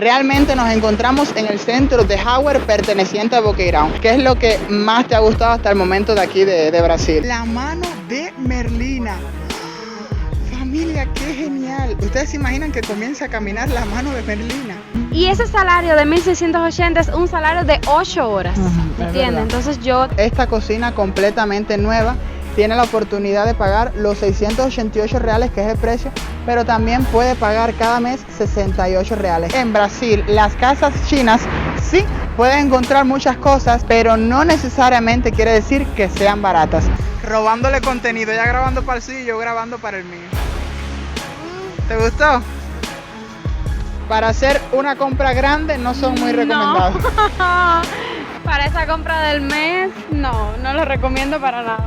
Realmente nos encontramos en el centro de Howard perteneciente a Boqueirão. ¿Qué es lo que más te ha gustado hasta el momento de aquí de Brasil? La mano de Merlina. Familia, qué genial. ¿Ustedes se imaginan que comienza a caminar la mano de Merlina? Y ese salario de 1.680 es un salario de 8 horas, ¿entiendes? Entonces Esta cocina completamente nueva tiene la oportunidad de pagar los 688 reales, que es el precio, pero también puede pagar cada mes 68 reales. En Brasil, las casas chinas sí pueden encontrar muchas cosas, pero no necesariamente quiere decir que sean baratas. Robándole contenido, ella grabando para el suyo y yo grabando para el mío. ¿Te gustó? Para hacer una compra grande no son muy recomendados. No. Para esa compra del mes, no lo recomiendo para nada.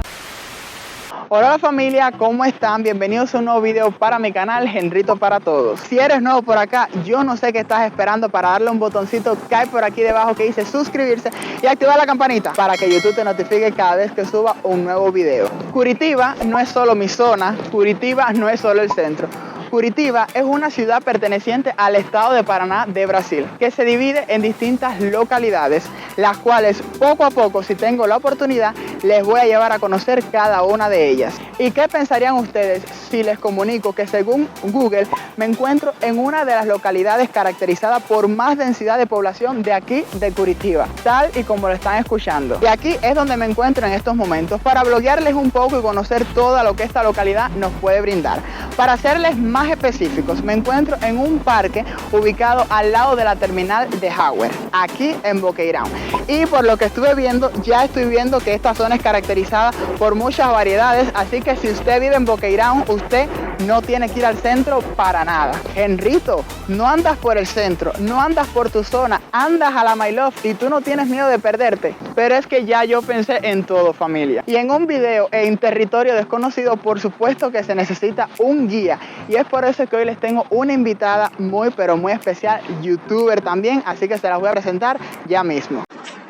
Hola familia, ¿cómo están? Bienvenidos a un nuevo video para mi canal Henrito para Todos. Si eres nuevo por acá, yo no sé qué estás esperando para darle un botoncito que hay por aquí debajo que dice suscribirse y activar la campanita para que YouTube te notifique cada vez que suba un nuevo video. Curitiba no es solo mi zona, Curitiba no es solo el centro. Curitiba es una ciudad perteneciente al estado de Paraná de Brasil, que se divide en distintas localidades, las cuales poco a poco, si tengo la oportunidad, les voy a llevar a conocer cada una de ellas. ¿Y qué pensarían ustedes si les comunico que según Google me encuentro en una de las localidades caracterizadas por más densidad de población de aquí de Curitiba, tal y como lo están escuchando? Y aquí es donde me encuentro en estos momentos para bloguearles un poco y conocer todo lo que esta localidad nos puede brindar. Para hacerles más específicos, me encuentro en un parque ubicado al lado de la terminal de Howard, aquí en Boqueirão. Y por lo que estuve viendo, ya estoy viendo que esta zona es caracterizada por muchas variedades, así que si usted vive en Boqueirão, usted no tiene que ir al centro para nada. Henrito, no andas por el centro, no andas por tu zona, andas a la My Love y tú no tienes miedo de perderte. Pero es que ya yo pensé en todo, familia. Y en un video en territorio desconocido, por supuesto que se necesita un guía. Y es por eso que hoy les tengo una invitada muy pero muy especial, youtuber también, así que se las voy a presentar ya mismo.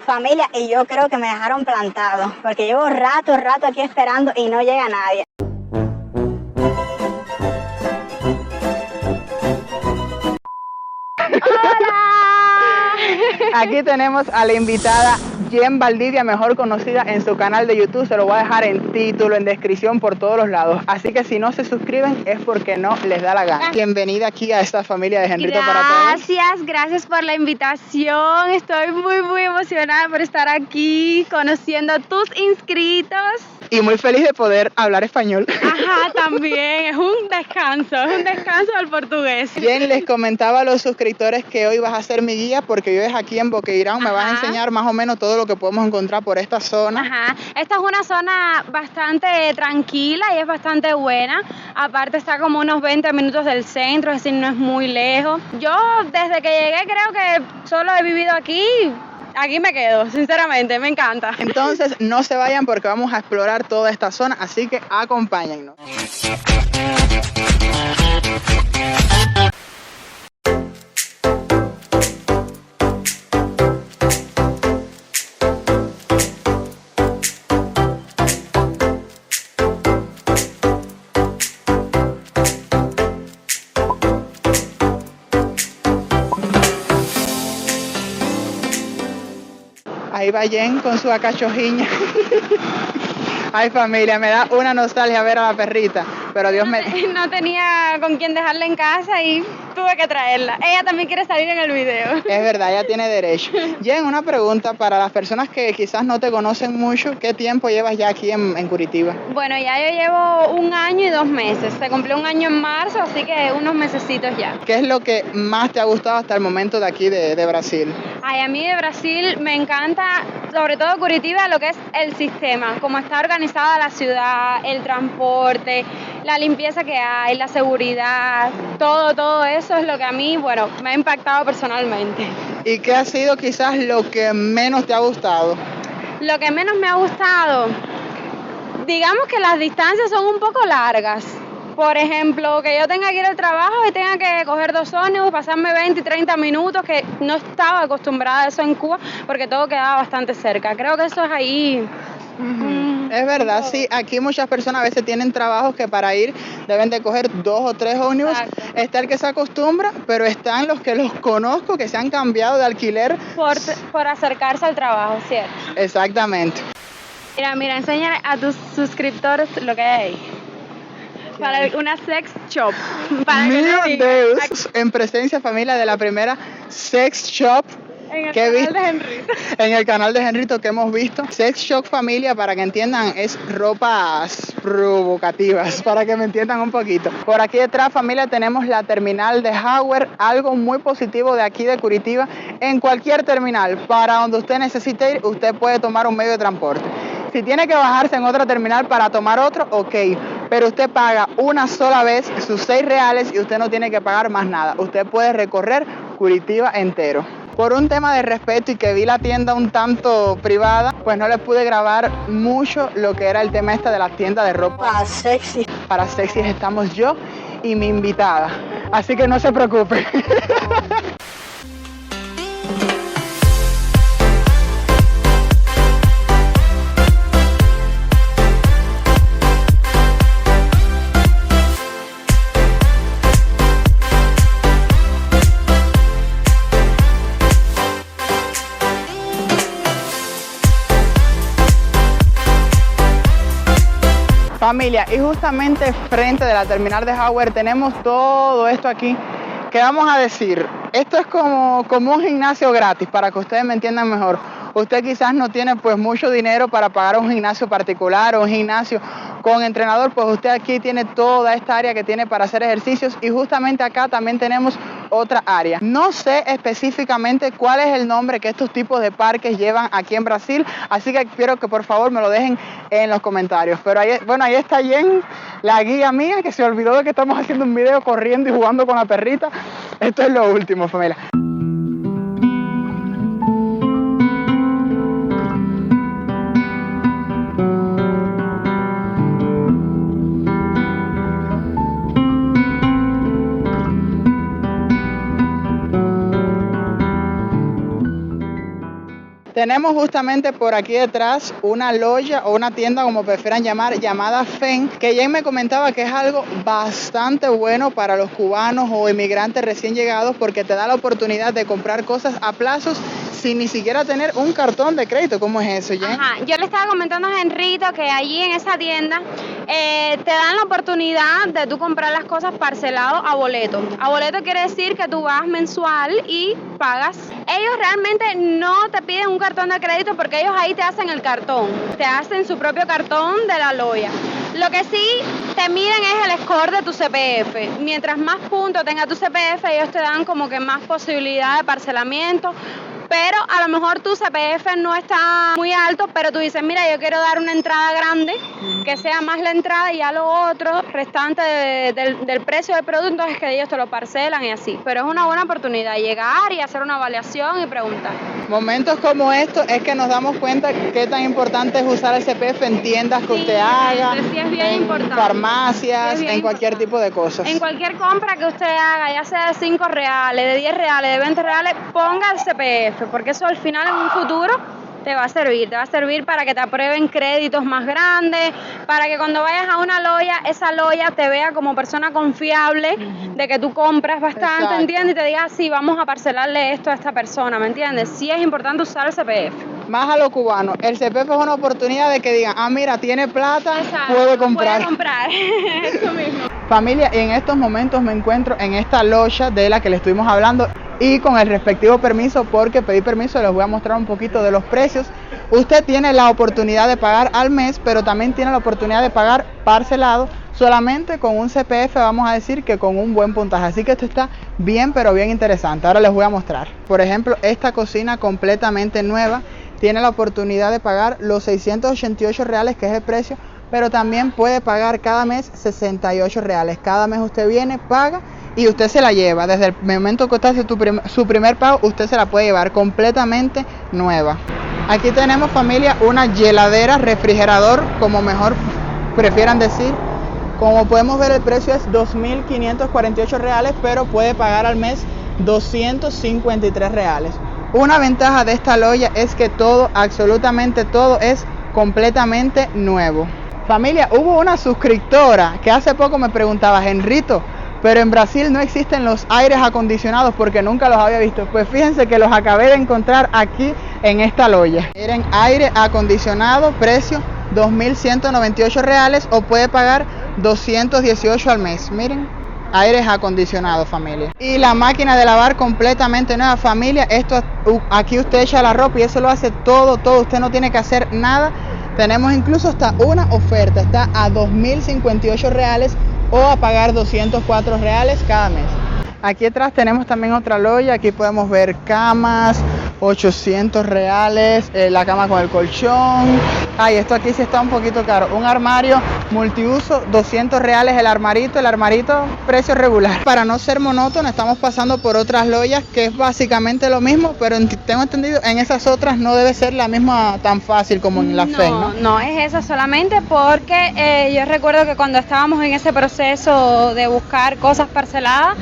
Familia, y yo creo que me dejaron plantado, porque llevo rato aquí esperando y no llega nadie. Aquí tenemos a la invitada Jen Valdivia, mejor conocida en su canal de YouTube. Se lo voy a dejar en título, en descripción, por todos los lados. Así que si no se suscriben es porque no les da la gana. Bienvenida aquí a esta familia de Henrito para Todos. Gracias por la invitación. Estoy muy emocionada por estar aquí, conociendo a tus inscritos. Y muy feliz de poder hablar español. Ajá, también, es un descanso del portugués. Jen, les comentaba a los suscriptores que hoy vas a ser mi guía porque vives aquí en Boqueirão. Me vas a enseñar más o menos todo lo que podemos encontrar por esta zona. Ajá, esta es una zona bastante tranquila y es bastante buena. Aparte está como unos 20 minutos del centro, es decir, no es muy lejos. Yo desde que llegué creo que solo he vivido aquí. Aquí me quedo, sinceramente, me encanta. Entonces no se vayan porque vamos a explorar toda esta zona, así que acompáñennos. Ahí va Jen con su cachorriña. Ay, familia, me da una nostalgia ver a la perrita, pero Dios me... No tenía con quién dejarla en casa y tuve que traerla. Ella también quiere salir en el video. Es verdad, ella tiene derecho. Jen, una pregunta para las personas que quizás no te conocen mucho. ¿Qué tiempo llevas ya aquí en Curitiba? Bueno, ya yo llevo 1 año y 2 meses. Se cumplió 1 año en marzo, así que unos mesecitos ya. ¿Qué es lo que más te ha gustado hasta el momento de aquí de Brasil? Ay, a mí de Brasil me encanta, sobre todo Curitiba, lo que es el sistema, cómo está organizada la ciudad, el transporte, la limpieza que hay, la seguridad, todo eso es lo que a mí, bueno, me ha impactado personalmente. ¿Y qué ha sido quizás lo que menos te ha gustado? Lo que menos me ha gustado, digamos que las distancias son un poco largas. Por ejemplo, que yo tenga que ir al trabajo y tenga que coger 2 ómnibus, pasarme 20 y 30 minutos, que no estaba acostumbrada a eso en Cuba, porque todo quedaba bastante cerca. Creo que eso es ahí Es verdad, sí, aquí muchas personas a veces tienen trabajos que para ir deben de coger 2 o 3 ómnibus. Exacto. Está el que se acostumbra, pero están los que los conozco que se han cambiado de alquiler. Por acercarse al trabajo, ¿cierto? Exactamente. Mira, enséñale a tus suscriptores lo que hay ahí. Para una sex shop. Para que Mío no digan. Deus, en presencia familia de la primera sex shop En el que canal vi de Henry. en el canal de Henrito que hemos visto. Sex shop familia, para que entiendan, es ropas provocativas, para que me entiendan un poquito. Por aquí detrás familia tenemos la terminal de Howard, algo muy positivo de aquí de Curitiba. En cualquier terminal, para donde usted necesite ir, usted puede tomar un medio de transporte. Si tiene que bajarse en otra terminal para tomar otro, ok, pero usted paga una sola vez sus 6 reales y usted no tiene que pagar más nada. Usted puede recorrer Curitiba entero. Por un tema de respeto y que vi la tienda un tanto privada, pues no les pude grabar mucho lo que era el tema de la tienda de ropa. Sexy. Para sexys estamos yo y mi invitada, así que no se preocupe. Familia, y justamente frente de la terminal de Howard tenemos todo esto aquí, que vamos a decir, esto es como un gimnasio gratis, para que ustedes me entiendan mejor. Usted quizás no tiene pues mucho dinero para pagar un gimnasio particular o un gimnasio con entrenador, pues usted aquí tiene toda esta área que tiene para hacer ejercicios y justamente acá también tenemos otra área. No sé específicamente cuál es el nombre que estos tipos de parques llevan aquí en Brasil, así que quiero que por favor me lo dejen en los comentarios. Pero ahí, bueno, ahí está Jen, la guía mía, que se olvidó de que estamos haciendo un video corriendo y jugando con la perrita. Esto es lo último, familia. Tenemos justamente por aquí detrás una loja o una tienda, como prefieran llamar, llamada FEN, que Jen me comentaba que es algo bastante bueno para los cubanos o inmigrantes recién llegados porque te da la oportunidad de comprar cosas a plazos sin ni siquiera tener un cartón de crédito. ¿Cómo es eso, Jen? Ajá, yo le estaba comentando a Henrito que allí en esa tienda te dan la oportunidad de tú comprar las cosas parcelado a boleto. A boleto quiere decir que tú vas mensual y pagas. Ellos realmente no te piden un cartón de crédito porque ellos ahí te hacen el cartón, te hacen su propio cartón de la loya. Lo que sí te miden es el score de tu CPF. Mientras más puntos tenga tu CPF, ellos te dan como que más posibilidad de parcelamiento. Pero a lo mejor tu CPF no está muy alto, pero tú dices, mira, yo quiero dar una entrada grande, que sea más la entrada y ya lo otro, restante del precio del producto, es que ellos te lo parcelan y así. Pero es una buena oportunidad llegar y hacer una evaluación y preguntar. Momentos como estos es que nos damos cuenta qué tan importante es usar el CPF en tiendas que usted haga, sí es bien en importante. farmacias, Sí es en cualquier importante. tipo de cosas. En cualquier compra que usted haga, ya sea de 5 reales, de 10 reales, de 20 reales, ponga el CPF, porque eso al final en un futuro te va a servir para que te aprueben créditos más grandes, para que cuando vayas a una loya, esa loya te vea como persona confiable, de que tú compras bastante, Exacto. ¿entiendes? Y te diga, sí, vamos a parcelarle esto a esta persona, ¿me entiendes? Sí es importante usar el CPF. Más a los cubanos, el CPF es una oportunidad de que digan, ah, mira, tiene plata, Exacto, puede comprar. Puede comprar, eso mismo. Familia, y en estos momentos me encuentro en esta loja de la que le estuvimos hablando y con el respectivo permiso, porque pedí permiso, les voy a mostrar un poquito de los precios. Usted tiene la oportunidad de pagar al mes, pero también tiene la oportunidad de pagar parcelado, solamente con un CPF, vamos a decir que con un buen puntaje. Así que esto está bien, pero bien interesante. Ahora les voy a mostrar. Por ejemplo, esta cocina completamente nueva tiene la oportunidad de pagar los 688 reales, que es el precio, pero también puede pagar cada mes 68 reales. Cada mes usted viene, paga y usted se la lleva. Desde el momento que usted hace su primer pago, usted se la puede llevar completamente nueva. Aquí tenemos, familia, una heladera, refrigerador, como mejor prefieran decir. Como podemos ver, el precio es 2.548 reales, pero puede pagar al mes 253 reales. Una ventaja de esta loya es que todo, absolutamente todo, es completamente nuevo. Familia, hubo una suscriptora que hace poco me preguntaba, Henrito, pero en Brasil no existen los aires acondicionados porque nunca los había visto. Pues fíjense que los acabé de encontrar aquí en esta loya. Miren, aire acondicionado, precio 2.198 reales o puede pagar 218 al mes. Miren, aires acondicionados, familia. Y la máquina de lavar completamente nueva, familia. Esto aquí usted echa la ropa y eso lo hace todo. Usted no tiene que hacer nada. Tenemos incluso hasta una oferta, está a 2.058 reales o a pagar 204 reales cada mes. Aquí atrás tenemos también otra loya, aquí podemos ver camas, 800 reales, la cama con el colchón. Ay, esto aquí sí está un poquito caro. Un armario multiuso, 200 reales el armarito, precio regular. Para no ser monótono, estamos pasando por otras loyas que es básicamente lo mismo, pero tengo entendido, en esas otras no debe ser la misma tan fácil como en la FEN, ¿no? No, es esa solamente porque yo recuerdo que cuando estábamos en ese proceso de buscar cosas parceladas,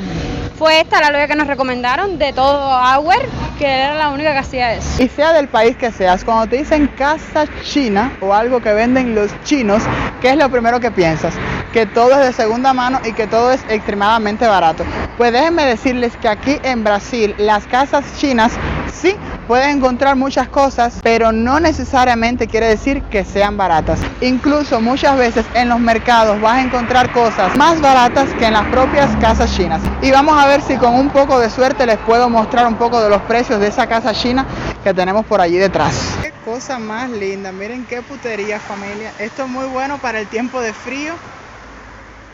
fue esta la loya que nos recomendaron de todo Auer, que era la única que hacía eso. Y sea del país que seas, cuando te dicen casa china o algo que venden los chinos, ¿qué es lo primero que piensas? Que todo es de segunda mano y que todo es extremadamente barato. Pues déjenme decirles que aquí en Brasil las casas chinas sí puedes encontrar muchas cosas, pero no necesariamente quiere decir que sean baratas. Incluso muchas veces en los mercados vas a encontrar cosas más baratas que en las propias casas chinas. Y vamos a ver si con un poco de suerte les puedo mostrar un poco de los precios de esa casa china que tenemos por allí detrás. Qué cosa más linda, miren qué putería, familia. Esto es muy bueno para el tiempo de frío.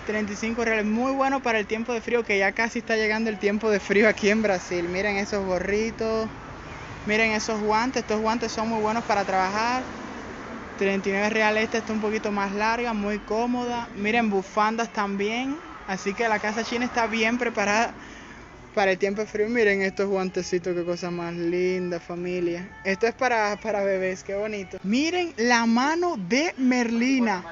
35 reales, muy bueno para el tiempo de frío, que ya casi está llegando el tiempo de frío aquí en Brasil. Miren esos gorritos, miren esos guantes, estos guantes son muy buenos para trabajar. 39 reales, esta está un poquito más larga, muy cómoda. Miren, bufandas también, así que la casa china está bien preparada para el tiempo de frío. Miren estos guantecitos, qué cosa más linda, familia. Esto es para bebés, qué bonito. Miren la mano de Merlina.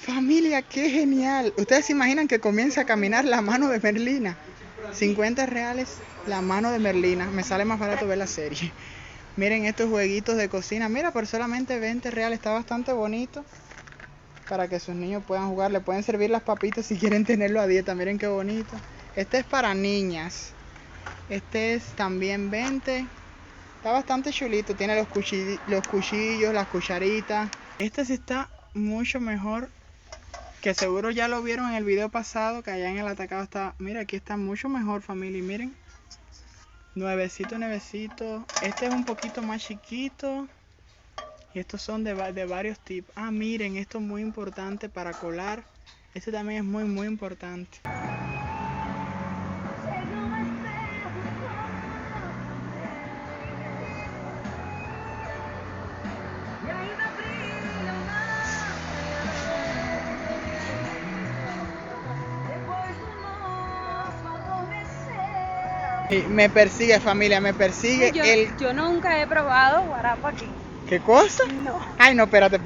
Familia, qué genial. Ustedes se imaginan que comienza a caminar la mano de Merlina. 50 reales la mano de Merlina. Me sale más barato ver la serie. Miren estos jueguitos de cocina. Mira, por solamente 20 reales está bastante bonito. Para que sus niños puedan jugar. Le pueden servir las papitas si quieren tenerlo a dieta. Miren qué bonito. Este es para niñas. Este es también 20. Está bastante chulito. Tiene los cuchillos, las cucharitas. Este sí está mucho mejor, que seguro ya lo vieron en el video pasado, que allá en el atacado está. Mira, aquí está mucho mejor, familia. Miren, nuevecito. Este es un poquito más chiquito. Y estos son de varios tipos. Ah, miren, esto es muy importante para colar. Este también es muy importante. Me persigue, familia, me persigue. Yo nunca he probado guarapo aquí. ¿Qué cosa? No. Ay, no, espérate.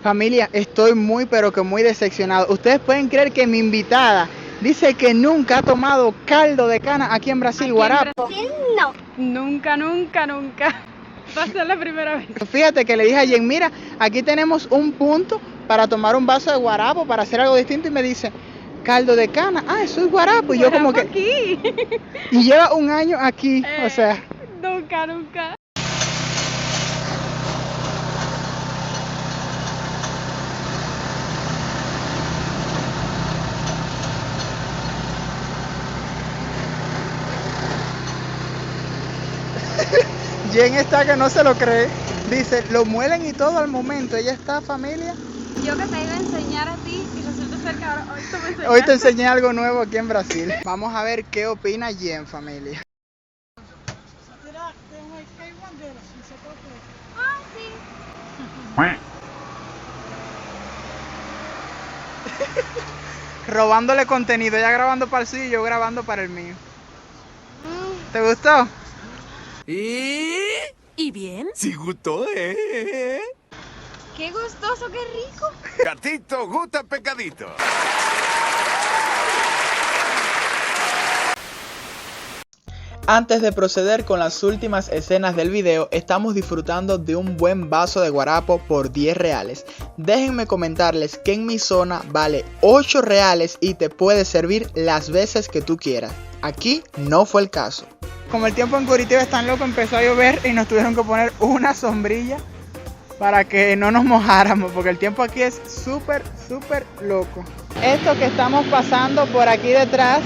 Familia, estoy muy, pero que muy decepcionado. Ustedes pueden creer que mi invitada dice que nunca ha tomado caldo de cana aquí en Brasil, guarapo. No. Nunca. Va a ser la primera vez. Fíjate que le dije a Jen, mira, aquí tenemos un punto para tomar un vaso de guarapo, para hacer algo distinto, y me dice, caldo de cana, eso es guarapo. Y yo como que aquí. Y lleva un año aquí, o sea. Nunca. Jen está que no se lo cree. Dice, lo muelen y todo al momento. Ella está, familia. Yo que te iba a enseñar a ti y resulta ser que ahora hoy te enseñé algo nuevo aquí en Brasil. Vamos a ver qué opina Jen, familia. Ah, sí. Robándole contenido, ella grabando para el suyo y yo grabando para el mío. ¿Te gustó? ¿Y bien? Sí gustó, Qué gustoso, qué rico. Gatito, gusta pecadito. Antes de proceder con las últimas escenas del video, estamos disfrutando de un buen vaso de guarapo por 10 reales. Déjenme comentarles que en mi zona vale 8 reales y te puede servir las veces que tú quieras. Aquí no fue el caso. Como el tiempo en Curitiba es tan loco, empezó a llover y nos tuvieron que poner una sombrilla para que no nos mojáramos, porque el tiempo aquí es súper loco. Esto que estamos pasando por aquí detrás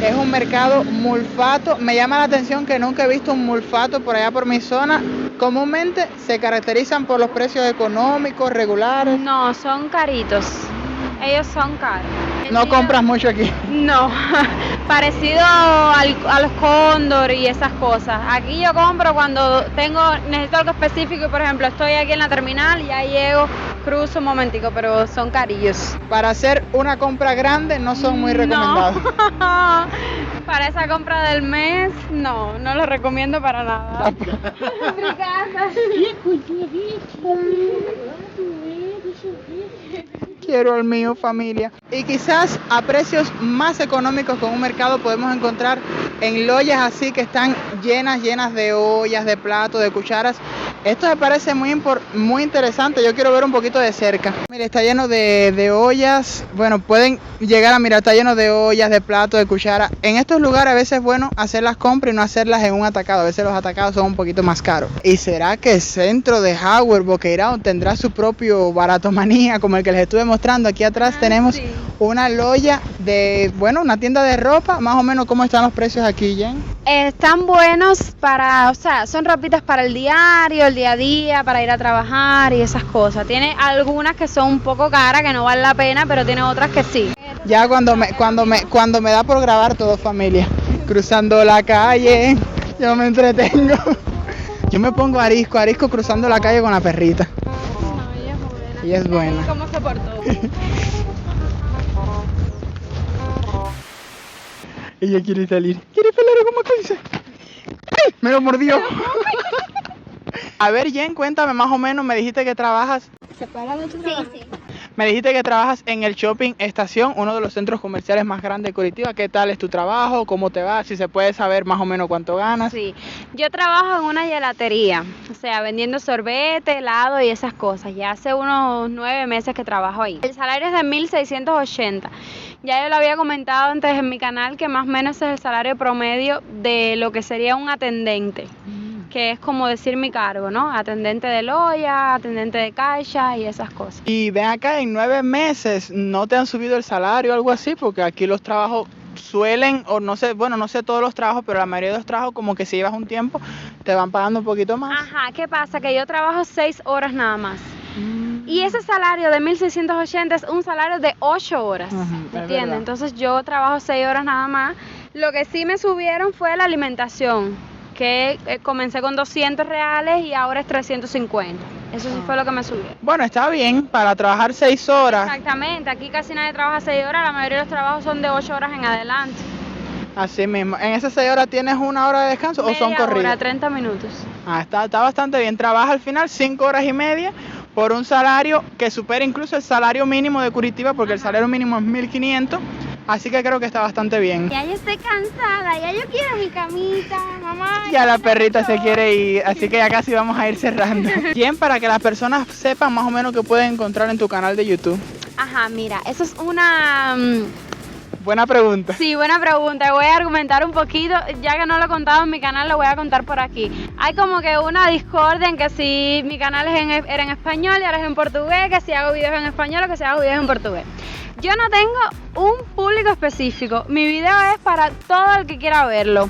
es un mercado mulfato. Me llama la atención que nunca he visto un mulfato por allá por mi zona. Comúnmente se caracterizan por los precios económicos, regulares. No, son caritos. Ellos son caros. No compras mucho aquí. No, parecido a los cóndor y esas cosas. Aquí yo compro cuando necesito algo específico y por ejemplo estoy aquí en la terminal y ya llego, cruzo un momentico, pero son carillos. Para hacer una compra grande no son muy recomendados. No. Para esa compra del mes, no lo recomiendo para nada. Quiero el mío, familia. Y quizás a precios más económicos con un mercado podemos encontrar en loyas así que están llenas de ollas, de platos, de cucharas. Esto me parece muy interesante. Yo quiero ver un poquito de cerca. Mira, está lleno de ollas. Bueno, pueden llegar a mirar, está lleno de ollas, de platos, de cucharas. En estos lugares a veces es bueno hacer las compras y no hacerlas en un atacado. A veces los atacados son un poquito más caros. ¿Y será que el centro de Howard, Boqueirão, tendrá su propio baratomanía como el que les estuve mostrando? Aquí atrás tenemos una loya de, una tienda de ropa. Más o menos, ¿cómo están los precios aquí, Jen? Están buenos son ropitas para el diario, el día a día, para ir a trabajar y esas cosas. Tiene algunas que son un poco caras, que no valen la pena, pero tiene otras que sí. Ya cuando me da por grabar todo, familia, cruzando la calle, yo me entretengo. Yo me pongo arisco cruzando la calle con la perrita. No, ella es buena. ¿Cómo se portó? Ella quiere salir. ¿Quiere pelar como dice? ¡Ay! Me lo mordió. A ver, Jen, cuéntame más o menos. Me dijiste que trabajas. ¿Se puede hablar de tu trabajo? Sí. Me dijiste que trabajas en el Shopping Estación, uno de los centros comerciales más grandes de Curitiba. ¿Qué tal es tu trabajo? ¿Cómo te va? Si se puede saber más o menos cuánto ganas. Sí, yo trabajo en una gelatería, o sea, vendiendo sorbete, helado y esas cosas. Ya hace unos 9 meses que trabajo ahí. El salario es de 1.680. Ya yo lo había comentado antes en mi canal que más o menos es el salario promedio de lo que sería un atendente. Que es como decir mi cargo, ¿no? Atendente de loya, atendente de caixa y esas cosas. Y ven acá, en 9 meses, ¿no te han subido el salario o algo así? Porque aquí los trabajos suelen, o no sé todos los trabajos, pero la mayoría de los trabajos como que si llevas un tiempo, te van pagando un poquito más. Ajá, ¿qué pasa? Que yo trabajo 6 horas nada más. Y ese salario de 1.680 es un salario de 8 horas, ¿entiendes? Entonces yo trabajo 6 horas nada más. Lo que sí me subieron fue la alimentación, que comencé con 200 reales y ahora es 350. Eso sí fue lo que me subió. Bueno, está bien, para trabajar 6 horas. Exactamente, aquí casi nadie trabaja 6 horas, la mayoría de los trabajos son de 8 horas en adelante. Así mismo. ¿En esas 6 horas tienes una hora de descanso o son corridas? Media hora, 30 minutos. Está bastante bien. Trabaja al final 5 horas y media por un salario que supera incluso el salario mínimo de Curitiba, porque el salario mínimo es 1.500. Así que creo que está bastante bien. Ya yo estoy cansada, ya yo quiero mi camita, mamá. Ya la perrita se quiere ir, así que ya casi vamos a ir cerrando. ¿Quién para que las personas sepan más o menos qué pueden encontrar en tu canal de YouTube? Ajá, mira, eso es una... Buena pregunta. Sí, buena pregunta. Voy a argumentar un poquito, ya que no lo he contado en mi canal, lo voy a contar por aquí. Hay como que una discordia en que si mi canal era en español y ahora es en portugués, que si hago videos en español o que si hago videos en portugués. Yo no tengo un público específico, mi video es para todo el que quiera verlo.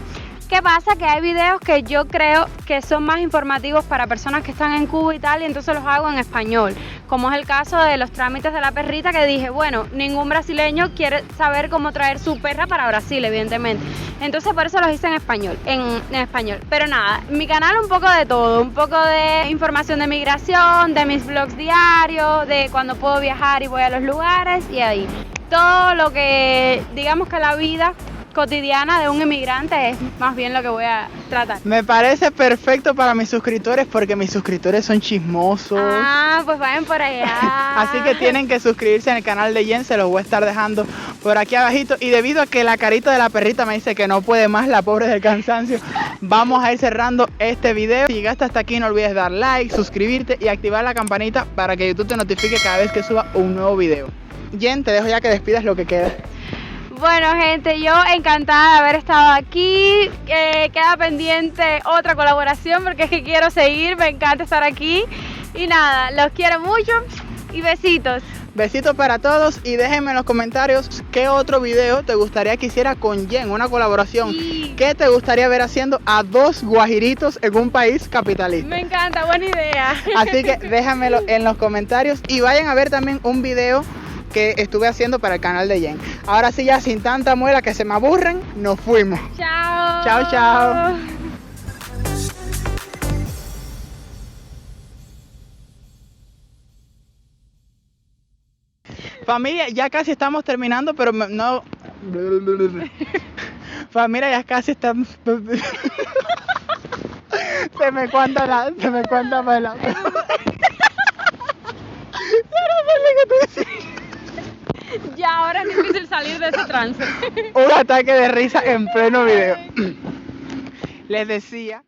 ¿Qué pasa? Que hay videos que yo creo que son más informativos para personas que están en Cuba y tal, y entonces los hago en español, como es el caso de los trámites de la perrita, que dije, bueno, ningún brasileño quiere saber cómo traer su perra para Brasil, evidentemente. Entonces por eso los hice en español, en español. Pero nada, mi canal un poco de todo, un poco de información de migración, de mis vlogs diarios, de cuando puedo viajar y voy a los lugares, y ahí. Todo lo que, digamos que la vida cotidiana de un inmigrante es más bien lo que voy a tratar. Me parece perfecto para mis suscriptores porque mis suscriptores son chismosos. Ah, pues vayan por allá. Así que tienen que suscribirse en el canal de Jen, se los voy a estar dejando por aquí abajito. Y debido a que la carita de la perrita me dice que no puede más, la pobre del cansancio, vamos a ir cerrando este video. Si llegaste hasta aquí, no olvides dar like, suscribirte y activar la campanita para que YouTube te notifique cada vez que suba un nuevo video. Jen, te dejo ya que despidas lo que queda. Bueno, gente, yo encantada de haber estado aquí. Queda pendiente otra colaboración porque es que quiero seguir, me encanta estar aquí. Y nada, los quiero mucho y besitos. Besitos para todos y déjenme en los comentarios qué otro video te gustaría que hiciera con Jen, una colaboración. Sí. ¿Qué te gustaría ver haciendo a dos guajiritos en un país capitalista? Me encanta, buena idea. Así que déjamelo en los comentarios y vayan a ver también un video que estuve haciendo para el canal de Jen. Ahora sí, ya sin tanta muela que se me aburren, nos fuimos. Chao. Chao, chao. Familia, ya casi estamos terminando, pero no... Familia, ya casi estamos... Se me cuenta la... Ya no sé lo que tú decís. Ya, ahora es difícil salir de ese trance. Un ataque de risa en pleno video. Les decía...